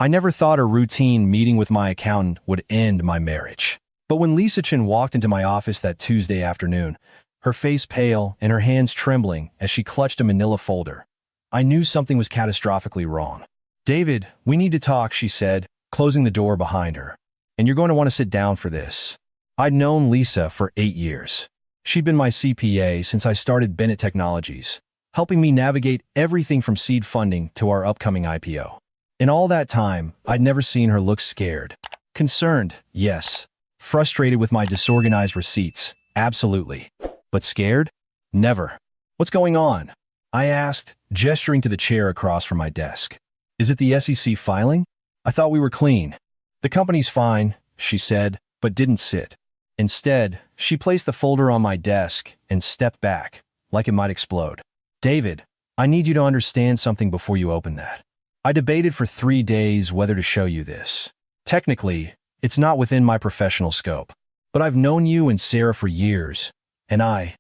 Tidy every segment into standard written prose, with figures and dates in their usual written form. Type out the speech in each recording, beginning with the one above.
I never thought a routine meeting with my accountant would end my marriage. But when Lisa Chen walked into my office that Tuesday afternoon, her face pale and her hands trembling as she clutched a manila folder, I knew something was catastrophically wrong. "David, we need to talk," she said, closing the door behind her. "And you're going to want to sit down for this." I'd known Lisa for 8 years. She'd been my CPA since I started Bennett Technologies, helping me navigate everything from seed funding to our upcoming IPO. In all that time, I'd never seen her look scared. Concerned, yes. Frustrated with my disorganized receipts, absolutely. But scared? Never. "What's going on?" I asked, gesturing to the chair across from my desk. "Is it the SEC filing? I thought we were clean." "The company's fine," she said, but didn't sit. Instead, she placed the folder on my desk and stepped back, like it might explode. "David, I need you to understand something before you open that. I debated for 3 days whether to show you this. Technically, it's not within my professional scope, but I've known you and Sarah for years, and I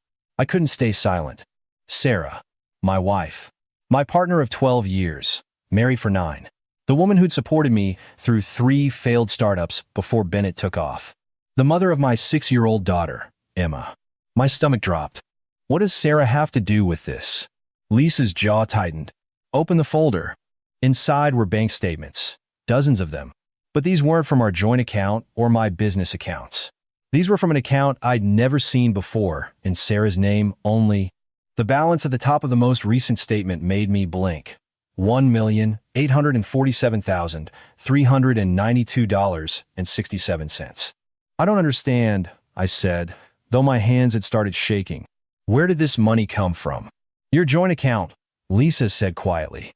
couldn't stay silent. Sarah, my wife, my partner of 12 years, married for 9. The woman who'd supported me through 3 failed startups before Bennett took off. The mother of my 6-year-old daughter, Emma." My stomach dropped. What does Sarah have to do with this? Lisa's jaw tightened. "Open the folder." Inside were bank statements, dozens of them. But these weren't from our joint account or my business accounts. These were from an account I'd never seen before, in Sarah's name only. The balance at the top of the most recent statement made me blink. $1,847,392.67. "I don't understand," I said, though my hands had started shaking. "Where did this money come from?" "Your joint account," Lisa said quietly.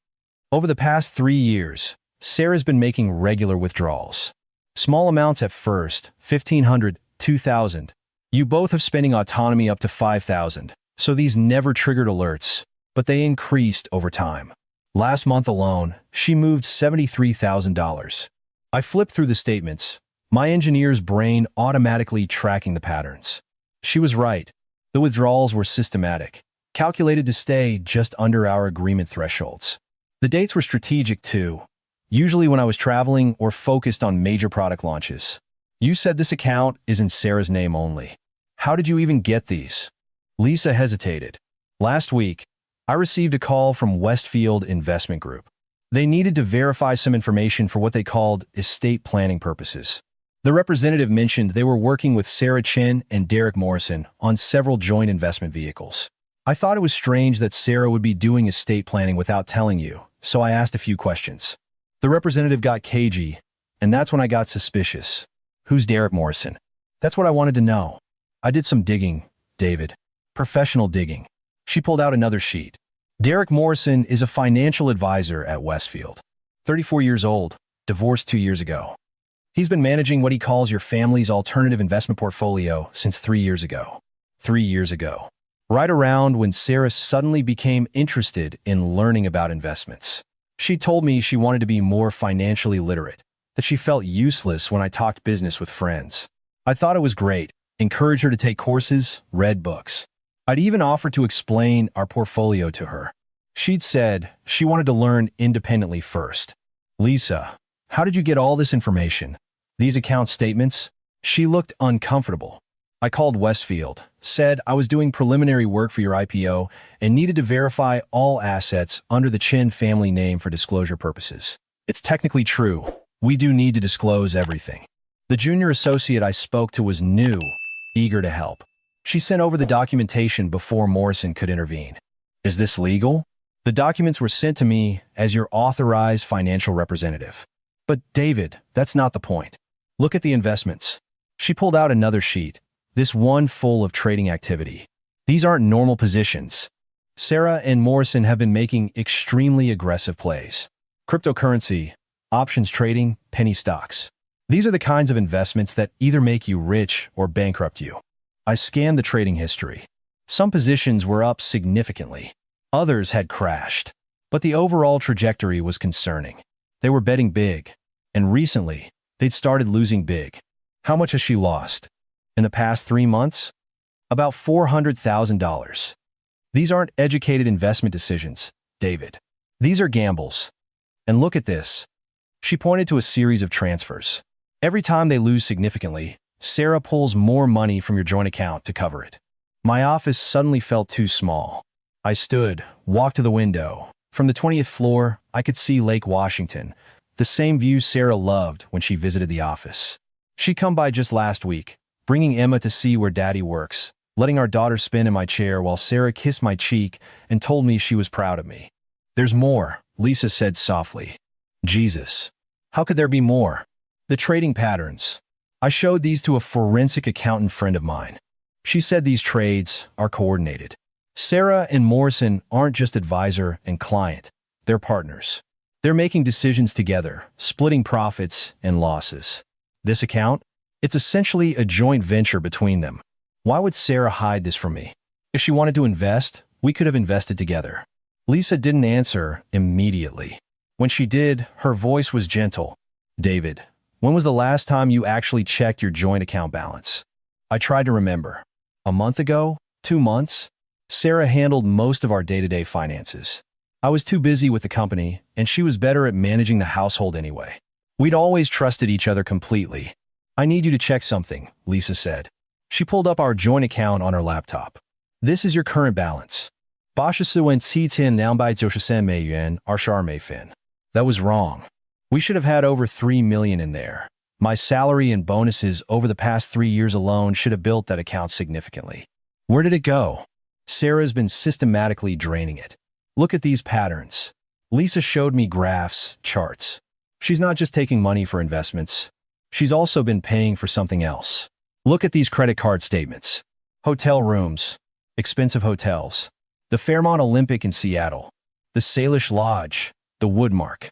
"Over the past 3 years, Sarah's been making regular withdrawals. Small amounts at first, $1,500, $2,000. You both have spending autonomy up to $5,000, so these never triggered alerts, but they increased over time. Last month alone, she moved $73,000. I flipped through the statements, my engineer's brain automatically tracking the patterns. She was right. The withdrawals were systematic, calculated to stay just under our agreement thresholds. The dates were strategic too, usually when I was traveling or focused on major product launches. "You said this account is in Sarah's name only. How did you even get these?" Lisa hesitated. "Last week, I received a call from Westfield Investment Group. They needed to verify some information for what they called estate planning purposes. The representative mentioned they were working with Sarah Chen and Derek Morrison on several joint investment vehicles. I thought it was strange that Sarah would be doing estate planning without telling you, so I asked a few questions. The representative got cagey, and that's when I got suspicious. Who's Derek Morrison? That's what I wanted to know. I did some digging, David. Professional digging." She pulled out another sheet. "Derek Morrison is a financial advisor at Westfield. 34 years old, divorced 2 years ago. He's been managing what he calls your family's alternative investment portfolio since 3 years ago. 3 years ago. Right around when Sarah suddenly became interested in learning about investments. She told me she wanted to be more financially literate, that she felt useless when I talked business with friends. I thought it was great, encouraged her to take courses, read books. I'd even offered to explain our portfolio to her. She'd said she wanted to learn independently first. "Lisa, how did you get all this information? These account statements?" She looked uncomfortable. "I called Westfield, said I was doing preliminary work for your IPO and needed to verify all assets under the Chen family name for disclosure purposes. It's technically true. We do need to disclose everything." The junior associate I spoke to was new, eager to help. She sent over the documentation before Morrison could intervene. "Is this legal?" "The documents were sent to me as your authorized financial representative." "But David, that's not the point. Look at the investments." She pulled out another sheet, this one full of trading activity. "These aren't normal positions. Sarah and Morrison have been making extremely aggressive plays. Cryptocurrency, options trading, penny stocks. These are the kinds of investments that either make you rich or bankrupt you." I scanned the trading history. Some positions were up significantly. Others had crashed. But the overall trajectory was concerning. They were betting big. And recently, they'd started losing big. How much has she lost? In the past 3 months? About $400,000. These aren't educated investment decisions, David. These are gambles. And look at this. She pointed to a series of transfers. Every time they lose significantly, Sarah pulls more money from your joint account to cover it. My office suddenly felt too small. I stood, walked to the window. From the 20th floor, I could see Lake Washington, the same view Sarah loved when she visited the office. She'd come by just last week, bringing Emma to see where Daddy works, letting our daughter spin in my chair while Sarah kissed my cheek and told me she was proud of me. "There's more," Lisa said softly. Jesus. How could there be more? The trading patterns. I showed these to a forensic accountant friend of mine. She said these trades are coordinated. Sarah and Morrison aren't just advisor and client, they're partners. They're making decisions together, splitting profits and losses. This account? It's essentially a joint venture between them. Why would Sarah hide this from me? If she wanted to invest, we could have invested together. Lisa didn't answer immediately. When she did, her voice was gentle. "David, when was the last time you actually checked your joint account balance?" I tried to remember. A month ago? 2 months? Sarah handled most of our day-to-day finances. I was too busy with the company, and she was better at managing the household anyway. We'd always trusted each other completely. "I need you to check something," Lisa said. She pulled up our joint account on her laptop. "This is your current balance. 84,290,000 yuan, That was wrong. We should have had over $3 million in there. My salary and bonuses over the past 3 years alone should have built that account significantly. Where did it go?" Sarah's been systematically draining it. "Look at these patterns." Lisa showed me graphs, charts. She's not just taking money for investments. She's also been paying for something else. Look at these credit card statements. Hotel rooms. Expensive hotels. The Fairmont Olympic in Seattle. The Salish Lodge. The Woodmark.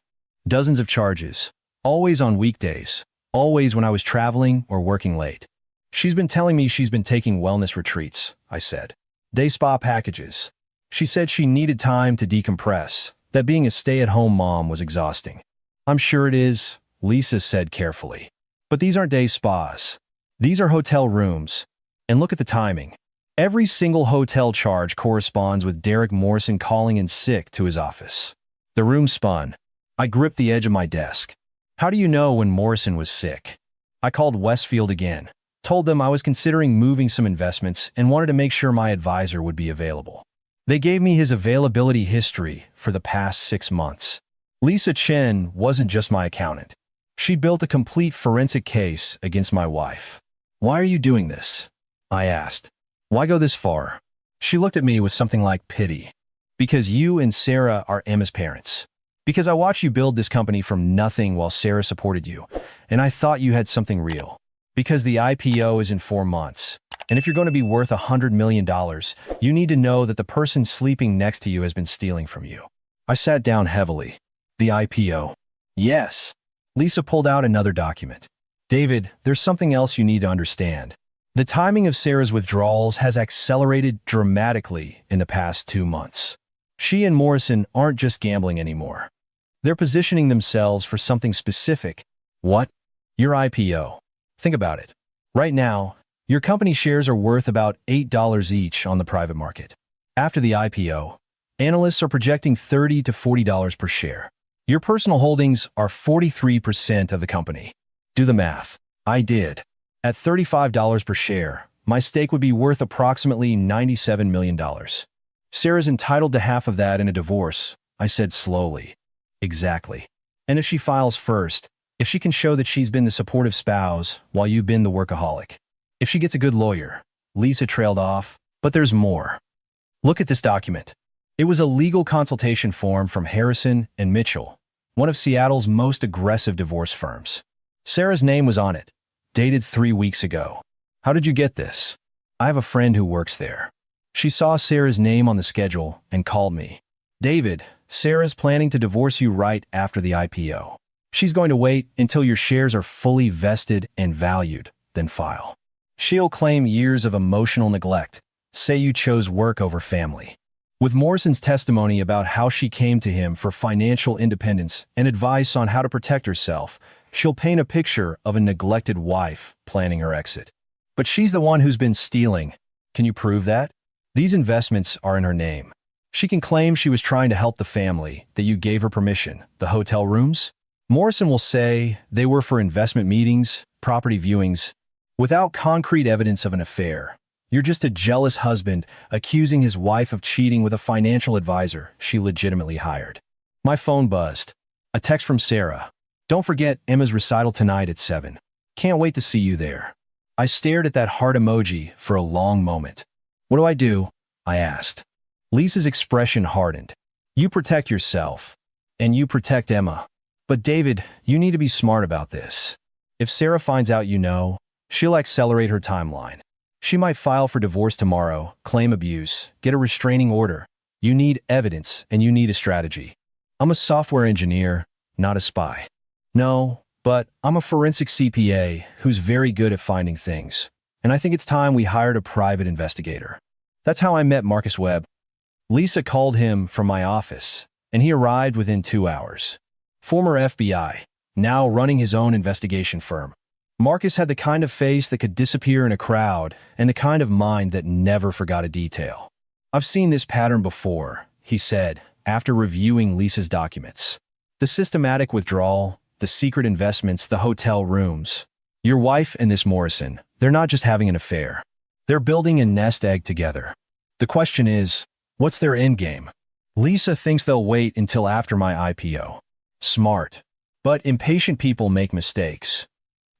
Dozens of charges. Always on weekdays. Always when I was traveling or working late. "She's been telling me she's been taking wellness retreats," I said. "Day spa packages." She said she needed time to decompress, that being a stay-at-home mom was exhausting. "I'm sure it is," Lisa said carefully. "But these aren't day spas. These are hotel rooms. And look at the timing. Every single hotel charge corresponds with Derek Morrison calling in sick to his office." The room spun. I gripped the edge of my desk. "How do you know when Morrison was sick?" I called Westfield again, told them I was considering moving some investments and wanted to make sure my advisor would be available. They gave me his availability history for the past 6 months. Lisa Chen wasn't just my accountant. She built a complete forensic case against my wife. "Why are you doing this?" I asked. "Why go this far?" She looked at me with something like pity. "Because you and Sarah are Emma's parents. Because I watched you build this company from nothing while Sarah supported you, and I thought you had something real. Because the IPO is in 4 months. And if you're going to be worth $100 million, you need to know that the person sleeping next to you has been stealing from you." I sat down heavily. "The IPO?" "Yes." Lisa pulled out another document. "David, there's something else you need to understand. The timing of Sarah's withdrawals has accelerated dramatically in the past 2 months. She and Morrison aren't just gambling anymore. They're positioning themselves for something specific." "What?" "Your IPO. Think about it. Right now, your company shares are worth about $8 each on the private market. After the IPO, analysts are projecting $30 to $40 per share. Your personal holdings are 43% of the company. Do the math." I did. At $35 per share, my stake would be worth approximately $97 million. "Sarah's entitled to half of that in a divorce," I said slowly. "Exactly. And if she files first, if she can show that she's been the supportive spouse while you've been the workaholic. If she gets a good lawyer." Lisa trailed off. "But there's more. Look at this document." It was a legal consultation form from Harrison and Mitchell, one of Seattle's most aggressive divorce firms. Sarah's name was on it, dated 3 weeks ago. "How did you get this?" "I have a friend who works there. She saw Sarah's name on the schedule and called me. David, Sarah's planning to divorce you right after the IPO. She's going to wait until your shares are fully vested and valued, then file. She'll claim years of emotional neglect, say you chose work over family." With Morrison's testimony about how she came to him for financial independence and advice on how to protect herself, she'll paint a picture of a neglected wife planning her exit. But she's the one who's been stealing. Can you prove that? These investments are in her name. She can claim she was trying to help the family, that you gave her permission, the hotel rooms. Morrison will say they were for investment meetings, property viewings, without concrete evidence of an affair. You're just a jealous husband accusing his wife of cheating with a financial advisor she legitimately hired. My phone buzzed. A text from Sarah. Don't forget Emma's recital tonight at 7. Can't wait to see you there. I stared at that heart emoji for a long moment. What do? I asked. Lisa's expression hardened. You protect yourself. And you protect Emma. But David, you need to be smart about this. If Sarah finds out you know, she'll accelerate her timeline. She might file for divorce tomorrow, claim abuse, get a restraining order. You need evidence and you need a strategy. I'm a software engineer, not a spy. No, but I'm a forensic CPA who's very good at finding things. And I think it's time we hired a private investigator. That's how I met Marcus Webb. Lisa called him from my office, and he arrived within 2 hours. Former FBI, now running his own investigation firm. Marcus had the kind of face that could disappear in a crowd and the kind of mind that never forgot a detail. I've seen this pattern before, he said, after reviewing Lisa's documents. The systematic withdrawal, the secret investments, the hotel rooms. Your wife and this Morrison, they're not just having an affair. They're building a nest egg together. The question is, what's their endgame? Lisa thinks they'll wait until after my IPO. Smart. But impatient people make mistakes.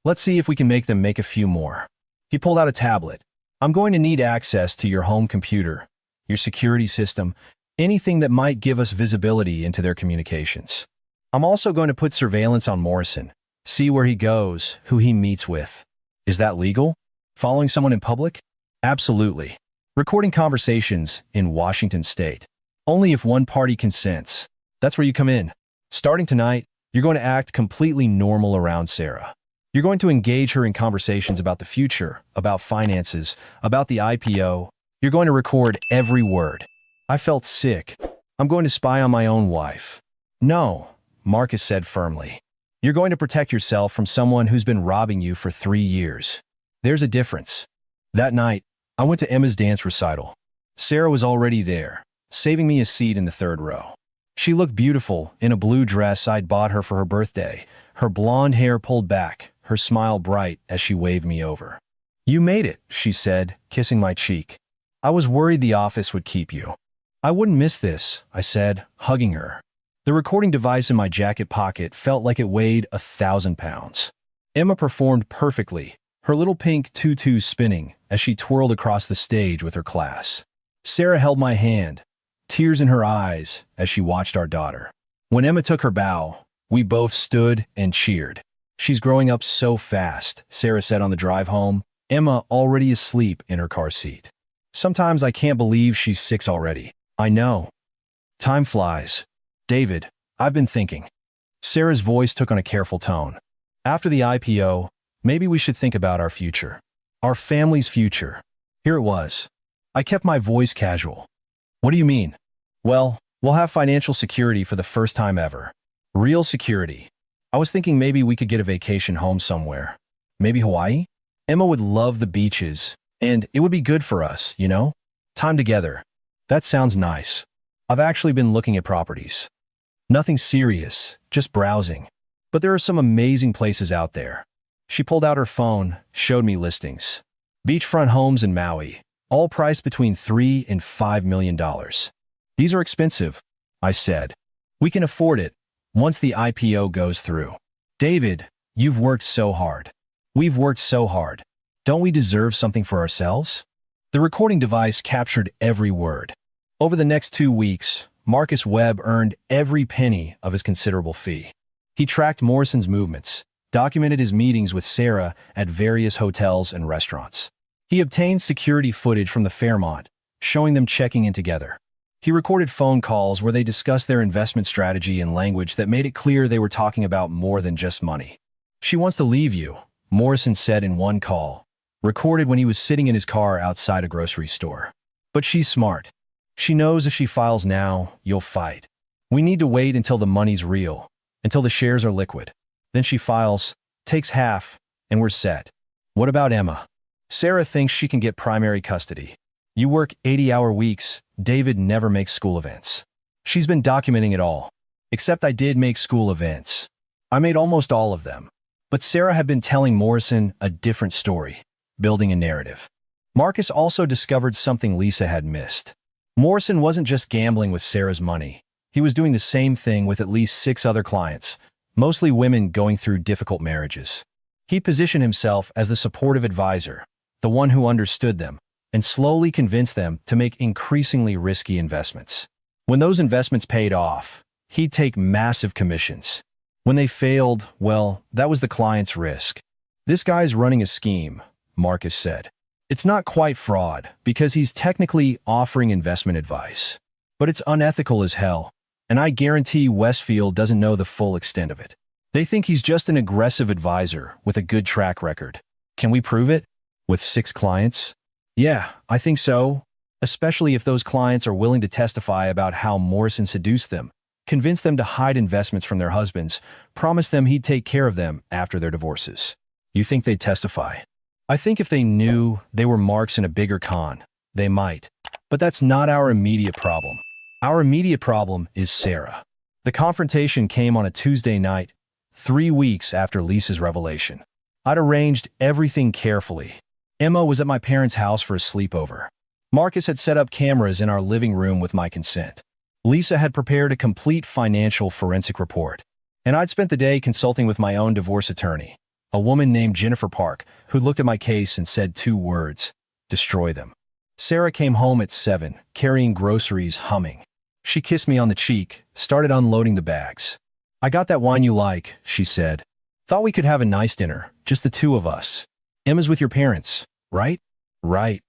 Let's see if we can make them make a few more. He pulled out a tablet. I'm going to need access to your home computer, your security system, anything that might give us visibility into their communications. I'm also going to put surveillance on Morrison, see where he goes, who he meets with. Is that legal? Following someone in public? Absolutely. Recording conversations in Washington state. Only if one party consents. That's where you come in. Starting tonight, you're going to act completely normal around Sarah. You're going to engage her in conversations about the future, about finances, about the IPO. You're going to record every word. I felt sick. I'm going to spy on my own wife. No, Marcus said firmly. You're going to protect yourself from someone who's been robbing you for 3 years. There's a difference. That night, I went to Emma's dance recital. Sarah was already there, saving me a seat in the 3rd row. She looked beautiful in a blue dress I'd bought her for her birthday, her blonde hair pulled back, her smile bright as she waved me over. You made it, she said, kissing my cheek. I was worried the office would keep you. I wouldn't miss this, I said, hugging her. The recording device in my jacket pocket felt like it weighed 1,000 pounds. Emma performed perfectly, her little pink tutu spinning as she twirled across the stage with her class. Sarah held my hand, tears in her eyes as she watched our daughter. When Emma took her bow, we both stood and cheered. She's growing up so fast, Sarah said on the drive home, Emma already asleep in her car seat. Sometimes I can't believe she's 6 already. I know. Time flies. David, I've been thinking. Sarah's voice took on a careful tone. After the IPO, maybe we should think about our future. Our family's future. Here it was. I kept my voice casual. What do you mean? Well, we'll have financial security for the first time ever. Real security. I was thinking maybe we could get a vacation home somewhere. Maybe Hawaii? Emma would love the beaches, and it would be good for us, you know? Time together. That sounds nice. I've actually been looking at properties. Nothing serious, just browsing. But there are some amazing places out there. She pulled out her phone, showed me listings. Beachfront homes in Maui, all priced between $3 and $5 million. These are expensive, I said. We can afford it, once the IPO goes through. David, you've worked so hard. We've worked so hard. Don't we deserve something for ourselves? The recording device captured every word. Over the next 2 weeks, Marcus Webb earned every penny of his considerable fee. He tracked Morrison's movements, documented his meetings with Sarah at various hotels and restaurants. He obtained security footage from the Fairmont, showing them checking in together. He recorded phone calls where they discussed their investment strategy in language that made it clear they were talking about more than just money. She wants to leave you, Morrison said in one call, recorded when he was sitting in his car outside a grocery store. But she's smart. She knows if she files now, you'll fight. We need to wait until the money's real, until the shares are liquid. Then she files, takes half, and we're set. What about Emma? Sarah thinks she can get primary custody. You work 80-hour weeks, David never makes school events. She's been documenting it all. Except I did make school events. I made almost all of them. But Sarah had been telling Morrison a different story, building a narrative. Marcus also discovered something Lisa had missed. Morrison wasn't just gambling with Sarah's money. He was doing the same thing with at least 6 other clients, mostly women going through difficult marriages. He positioned himself as the supportive advisor, the one who understood them, and slowly convinced them to make increasingly risky investments. When those investments paid off, he'd take massive commissions. When they failed, well, that was the client's risk. "This guy's running a scheme," Marcus said. "It's not quite fraud, because he's technically offering investment advice. But it's unethical as hell, and I guarantee Westfield doesn't know the full extent of it. They think he's just an aggressive advisor with a good track record. Can we prove it? With 6 clients? Yeah, I think so. Especially if those clients are willing to testify about how Morrison seduced them, convinced them to hide investments from their husbands, promised them he'd take care of them after their divorces. You think they'd testify? I think if they knew they were marks in a bigger con, they might. But that's not our immediate problem. Our immediate problem is Sarah." The confrontation came on a Tuesday night, 3 weeks after Lisa's revelation. I'd arranged everything carefully. Emma was at my parents' house for a sleepover. Marcus had set up cameras in our living room with my consent. Lisa had prepared a complete financial forensic report. And I'd spent the day consulting with my own divorce attorney, a woman named Jennifer Park, who looked at my case and said 2 words: destroy them. Sarah came home at 7, carrying groceries, humming. She kissed me on the cheek, started unloading the bags. "I got that wine you like," she said. "Thought we could have a nice dinner, just the 2 of us. Emma's with your parents, right?" "Right."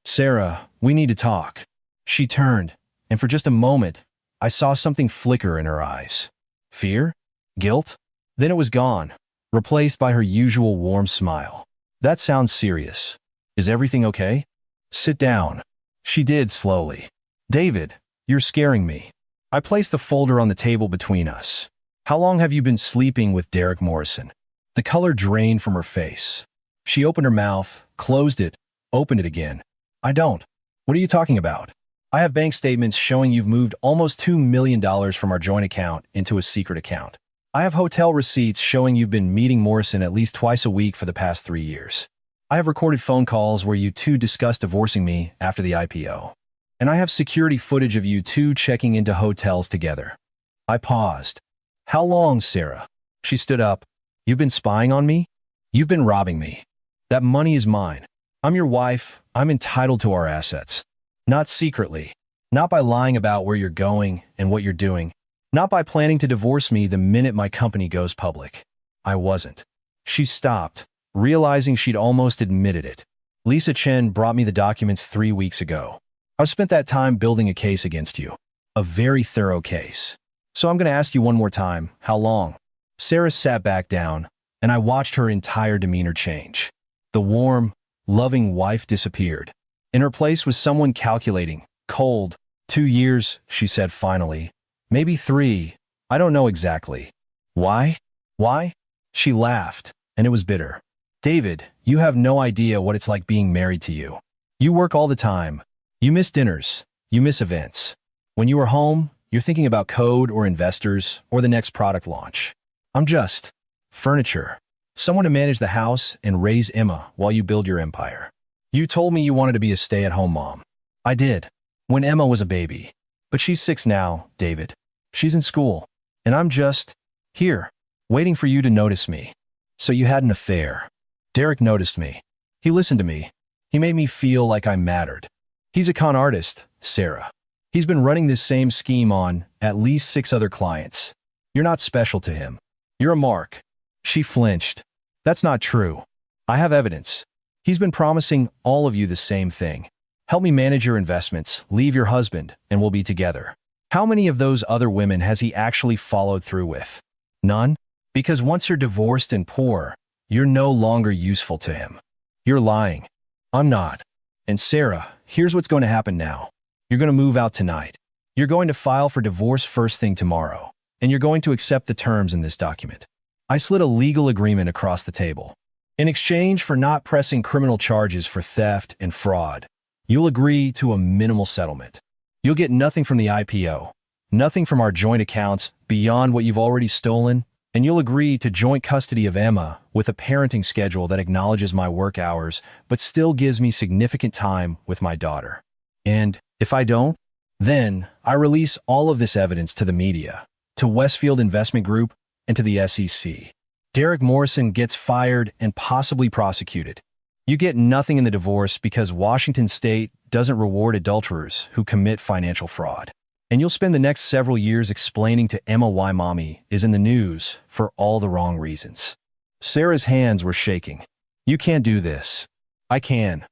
"Sarah, we need to talk." She turned, and for just a moment, I saw something flicker in her eyes. Fear? Guilt? Then it was gone, replaced by her usual warm smile. "That sounds serious. Is everything okay? Sit down." She did slowly. "David, you're scaring me." I placed the folder on the table between us. "How long have you been sleeping with Derek Morrison?" The color drained from her face. She opened her mouth, closed it, opened it again. "I don't." "What are you talking about?" "I have bank statements showing you've moved almost $2 million from our joint account into a secret account. I have hotel receipts showing you've been meeting Morrison at least twice a week for the past 3 years. I have recorded phone calls where you 2 discussed divorcing me after the IPO. And I have security footage of you 2 checking into hotels together." I paused. "How long, Sarah?" She stood up. "You've been spying on me? You've been robbing me. That money is mine. I'm your wife. I'm entitled to our assets. Not secretly. Not by lying about where you're going and what you're doing. Not by planning to divorce me the minute my company goes public. I wasn't." She stopped, realizing she'd almost admitted it. "Lisa Chen brought me the documents 3 weeks ago. I've spent that time building a case against you. A very thorough case. So I'm going to ask you one more time, how long?" Sarah sat back down, and I watched her entire demeanor change. The warm, loving wife disappeared. In her place was someone calculating, cold. 2 years, she said finally. "Maybe 3. I don't know exactly." "Why? Why?" She laughed, and it was bitter. "David, you have no idea what it's like being married to you. You work all the time. You miss dinners. You miss events. When you are home, you're thinking about code or investors or the next product launch. I'm just furniture. Someone to manage the house and raise Emma while you build your empire. You told me you wanted to be a stay-at-home mom. I did, when Emma was a baby. But she's 6 now, David. She's in school. And I'm just here, waiting for you to notice me. So you had an affair." Derek noticed me. He listened to me. He made me feel like I mattered. "He's a con artist, Sarah. He's been running this same scheme on at least 6 other clients. You're not special to him. You're a mark." She flinched. "That's not true. I have evidence. He's been promising all of you the same thing. Help me manage your investments, leave your husband, and we'll be together." How many of those other women has he actually followed through with? None? Because once you're divorced and poor, you're no longer useful to him. You're lying. I'm not. And Sarah, here's what's going to happen now. You're going to move out tonight. You're going to file for divorce first thing tomorrow, and you're going to accept the terms in this document. I slid a legal agreement across the table. In exchange for not pressing criminal charges for theft and fraud, you'll agree to a minimal settlement. You'll get nothing from the IPO, nothing from our joint accounts beyond what you've already stolen And you'll agree to joint custody of Emma with a parenting schedule that acknowledges my work hours, but still gives me significant time with my daughter. And if I don't, then I release all of this evidence to the media, to Westfield Investment Group, and to the SEC. Derek Morrison gets fired and possibly prosecuted. You get nothing in the divorce because Washington State doesn't reward adulterers who commit financial fraud. And you'll spend the next several years explaining to Emma why mommy is in the news for all the wrong reasons. Sarah's hands were shaking. You can't do this. I can.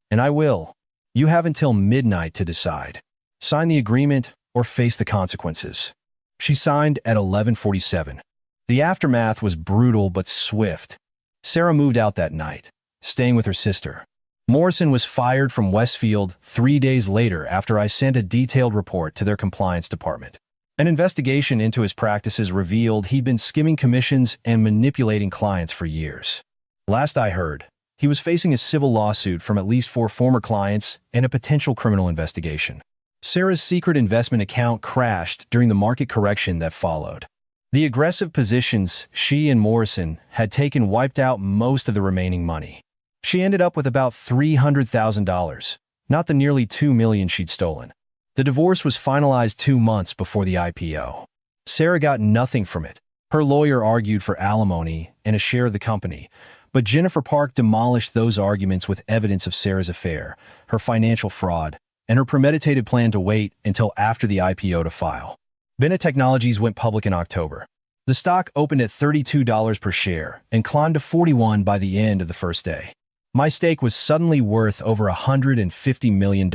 And I will. You have until midnight to decide. Sign the agreement or face the consequences. She signed at 11:47. The aftermath was brutal but swift. Sarah moved out that night, staying with her sister. Morrison was fired from Westfield 3 days later after I sent a detailed report to their compliance department. An investigation into his practices revealed he'd been skimming commissions and manipulating clients for years. Last I heard, he was facing a civil lawsuit from at least 4 former clients and a potential criminal investigation. Sarah's secret investment account crashed during the market correction that followed. The aggressive positions she and Morrison had taken wiped out most of the remaining money. She ended up with about $300,000, not the nearly $2 million she'd stolen. The divorce was finalized 2 months before the IPO. Sarah got nothing from it. Her lawyer argued for alimony and a share of the company, but Jennifer Park demolished those arguments with evidence of Sarah's affair, her financial fraud, and her premeditated plan to wait until after the IPO to file. Bennett Technologies went public in October. The stock opened at $32 per share and climbed to $41 by the end of the first day. My stake was suddenly worth over $150 million.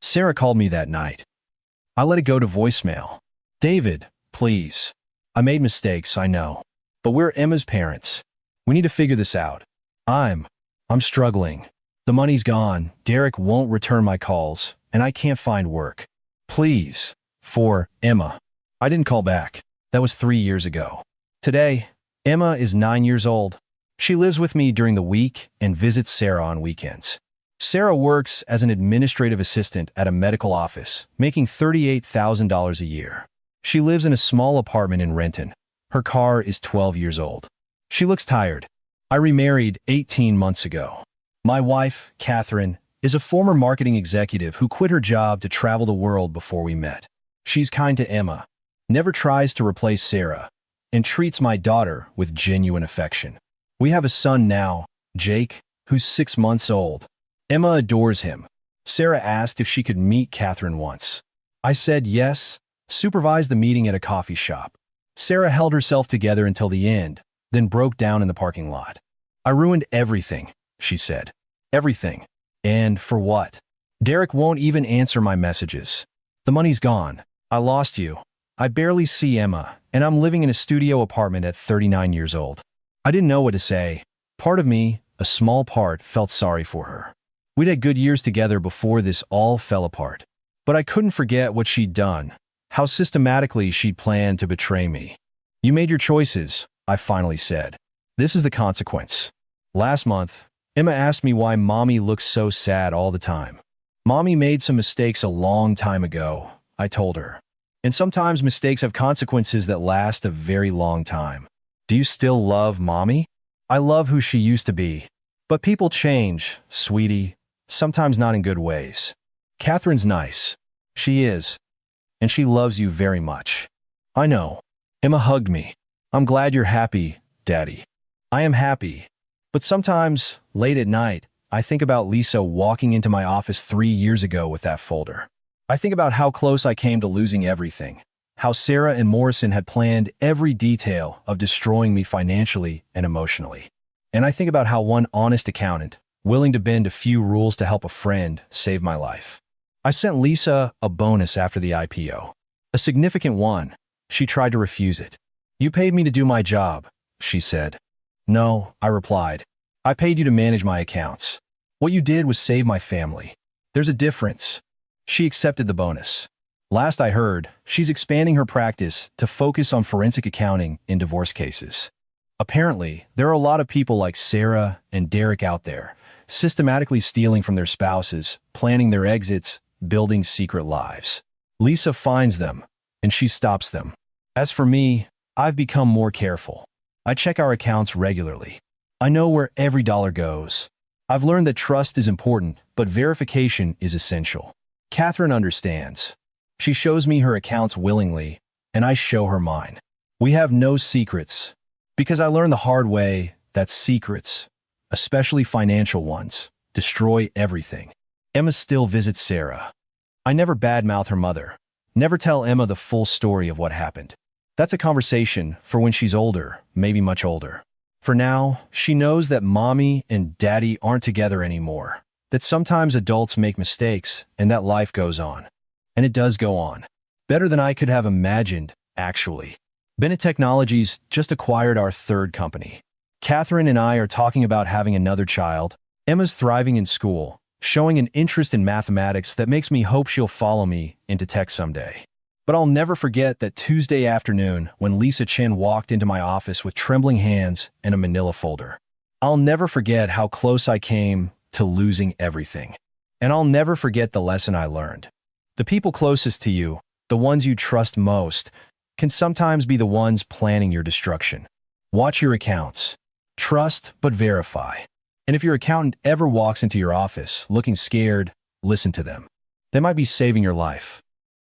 Sarah called me that night. I let it go to voicemail. David, please. I made mistakes, I know. But we're Emma's parents. We need to figure this out. I'm struggling. The money's gone, Derek won't return my calls, and I can't find work. Please. For Emma. I didn't call back. That was 3 years ago. Today, Emma is 9 years old. She lives with me during the week and visits Sarah on weekends. Sarah works as an administrative assistant at a medical office, making $38,000 a year. She lives in a small apartment in Renton. Her car is 12 years old. She looks tired. I remarried 18 months ago. My wife, Catherine, is a former marketing executive who quit her job to travel the world before we met. She's kind to Emma, never tries to replace Sarah, and treats my daughter with genuine affection. We have a son now, Jake, who's 6 months old. Emma adores him. Sarah asked if she could meet Catherine once. I said yes, supervised the meeting at a coffee shop. Sarah held herself together until the end, then broke down in the parking lot. I ruined everything, she said. Everything. And for what? Derek won't even answer my messages. The money's gone. I lost you. I barely see Emma, and I'm living in a studio apartment at 39 years old. I didn't know what to say. Part of me, a small part, felt sorry for her. We'd had good years together before this all fell apart. But I couldn't forget what she'd done, how systematically she'd planned to betray me. You made your choices, I finally said. This is the consequence. Last month, Emma asked me why mommy looks so sad all the time. Mommy made some mistakes a long time ago, I told her. And sometimes mistakes have consequences that last a very long time. Do you still love mommy? I love who she used to be. But people change, sweetie, sometimes not in good ways. Catherine's nice. She is. And she loves you very much. I know. Emma hugged me. I'm glad you're happy, Daddy. I am happy. But sometimes, late at night, I think about Lisa walking into my office 3 years ago with that folder. I think about how close I came to losing everything. How Sarah and Morrison had planned every detail of destroying me financially and emotionally. And I think about how one honest accountant, willing to bend a few rules to help a friend, saved my life. I sent Lisa a bonus after the IPO. A significant one. She tried to refuse it. You paid me to do my job, she said. No, I replied. I paid you to manage my accounts. What you did was save my family. There's a difference. She accepted the bonus. Last I heard, she's expanding her practice to focus on forensic accounting in divorce cases. Apparently, there are a lot of people like Sarah and Derek out there, systematically stealing from their spouses, planning their exits, building secret lives. Lisa finds them, and she stops them. As for me, I've become more careful. I check our accounts regularly. I know where every dollar goes. I've learned that trust is important, but verification is essential. Catherine understands. She shows me her accounts willingly, and I show her mine. We have no secrets, because I learned the hard way that secrets, especially financial ones, destroy everything. Emma still visits Sarah. I never badmouth her mother. Never tell Emma the full story of what happened. That's a conversation for when she's older, maybe much older. For now, she knows that mommy and daddy aren't together anymore, that sometimes adults make mistakes and that life goes on. And it does go on. Better than I could have imagined, actually. Bennett Technologies just acquired our third company. Catherine and I are talking about having another child. Emma's thriving in school, showing an interest in mathematics that makes me hope she'll follow me into tech someday. But I'll never forget that Tuesday afternoon when Lisa Chin walked into my office with trembling hands and a manila folder. I'll never forget how close I came to losing everything. And I'll never forget the lesson I learned. The people closest to you, the ones you trust most, can sometimes be the ones planning your destruction. Watch your accounts. Trust, but verify. And if your accountant ever walks into your office looking scared, listen to them. They might be saving your life.